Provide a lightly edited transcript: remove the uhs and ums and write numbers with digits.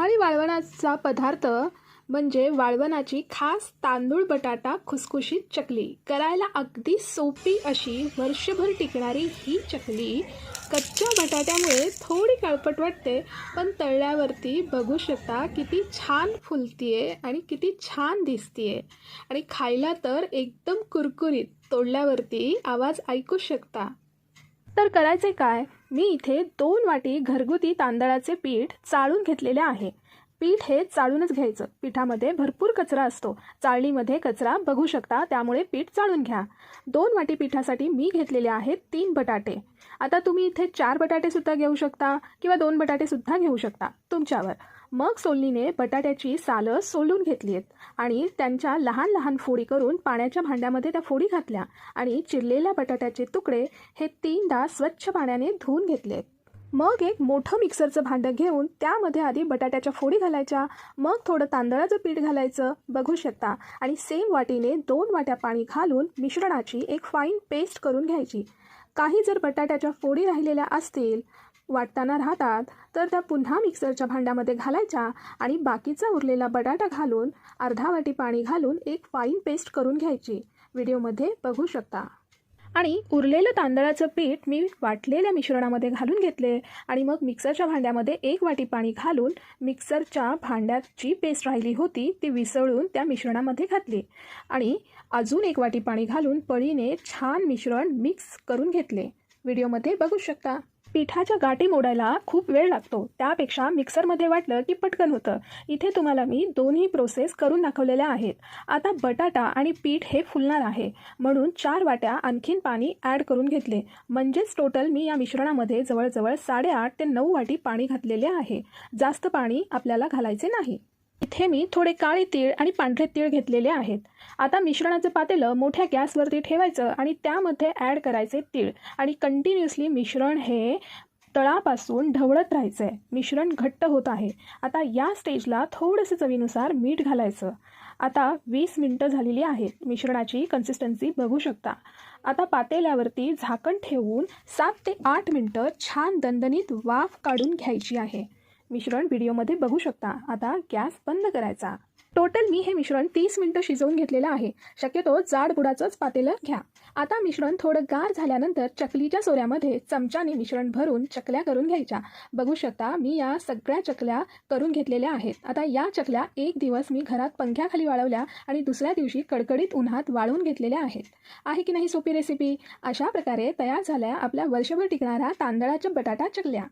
उन्हाळी वाळवणाचा पदार्थ म्हणजे वाळवणाची खास तांदूळ बटाटा खुसखुशीत चकली। करायला अगदी सोपी अशी वर्षभर टिकणारी ही चकली कच्च्या बटाट्यामुळे थोडी काळपट वाटते, पण तळल्यावरती बघू शकता किती छान फुलतीये आणि किती छान दिसतीये आणि खायला तर एकदम कुरकुरीत, तोडल्यावरती आवाज ऐकू शकता। तर करायचे काय, मी इथे 2 वाटी घरगुती तांदळाचे पीठ चाळून घेतलेले आहे। पीठ हे चाळूनच घ्यायचं, पिठामध्ये भरपूर कचरा असतो, चाळणीमध्ये कचरा बघू शकता, त्यामुळे पीठ चाळून घ्या। 2 वाटी पिठासाठी मी घेतलेले आहेत 3 बटाटे। आता तुम्ही इथे 4 बटाटे सुद्धा घेऊ शकता किंवा 2 बटाटे सुद्धा घेऊ शकता, तुमच्यावर। मग सोलणीने बटाट्याची सालं सोलून घेतली आहेत आणि त्यांच्या लहान लहान फोडी करून पाण्याच्या भांड्यामध्ये त्या फोडी घातल्या आणि चिरलेल्या बटाट्याचे तुकडे हे 3दा स्वच्छ पाण्याने धुवून घेतलेत। मग एक मोठं मिक्सरचं भांडं घेऊन त्यामध्ये आधी बटाट्याच्या फोडी घालायच्या, मग थोडं तांदळाचं पीठ घालायचं बघू शकता आणि सेम वाटीने 2 वाट्या पाणी घालून मिश्रणाची एक फाईन पेस्ट करून घ्यायची। काही जर बटाट्याच्या फोडी राहिलेल्या असतील, वाटताना राहतात, तर त्या पुन्हा मिक्सरच्या भांड्यामध्ये घालायच्या आणि बाकीचा उरलेला बटाटा घालून अर्धा वाटी पाणी घालून एक फाईन पेस्ट करून घ्यायची, व्हिडिओमध्ये बघू शकता। आणि उरलेलं तांदळाचं पीठ मी वाटलेल्या मिश्रणामध्ये घालून घेतले आणि मग मिक्सरच्या भांड्यामध्ये 1 वाटी पाणी घालून मिक्सरच्या भांड्याची पेस्ट राहिली होती ती विसळून त्या मिश्रणामध्ये घातली आणि अजून 1 वाटी पाणी घालून पळीने छान मिश्रण मिक्स करून घेतले, व्हिडिओमध्ये बघू शकता। पिठाच्या गाठी मोडायला खूप वेळ लागतो, त्यापेक्षा मिक्सरमध्ये वाटलं की पटकन होतं। इथे तुम्हाला मी दोन्ही प्रोसेस करून दाखवलेल्या आहेत। आता बटाटा आणि पीठ हे फुलणार आहे, म्हणून 4 वाट्या आणखीन पाणी ॲड करून घेतले, म्हणजेच टोटल मी या मिश्रणामध्ये जवळजवळ 8.5 ते 9 वाटी पाणी घातलेले आहे। जास्त पाणी आपल्याला घालायचे नाही। इथे मी थोडे काळे तीळ आणि पांढरे तीळ घेतलेले आहेत। आता मिश्रणाचं पातेलं मोठ्या गॅसवरती ठेवायचं आणि त्यामध्ये ॲड करायचे तीळ आणि कंटिन्युअसली मिश्रण हे तळापासून ढवळत राहायचं आहे। मिश्रण घट्ट होत आहे। आता या स्टेजला थोडंसं चवीनुसार मीठ घालायचं। आता 20 मिनिटं झालेली आहेत, मिश्रणाची कन्सिस्टन्सी बघू शकता। आता पातेल्यावरती झाकण ठेवून 7 ते 8 मिनिटं छान दणदणीत वाफ काढून घ्यायची आहे। मिश्रण व्हिडिओमध्ये बघू शकता। आता गॅस बंद करायचा। टोटल मी हे मिश्रण 30 मिनिटं शिजवून घेतलेलं आहे। शक्यतो जाड बुडाचंच पातेलं घ्या। आता मिश्रण थोडं गार झाल्यानंतर चकलीच्या सोऱ्यामध्ये चमच्याने मिश्रण भरून चकल्या करून घ्यायच्या, बघू शकता। मी या सगळ्या चकल्या करून घेतलेल्या आहेत। आता या चकल्या 1 दिवस मी घरात पंख्याखाली वाळवल्या आणि दुसऱ्या दिवशी कडकडीत उन्हात वाळवून घेतलेल्या आहेत। आहे की नाही सोपी रेसिपी? अशा प्रकारे तयार झाल्या आपल्या वर्षभर टिकणाऱ्या तांदळाच्या बटाटा चकल्या।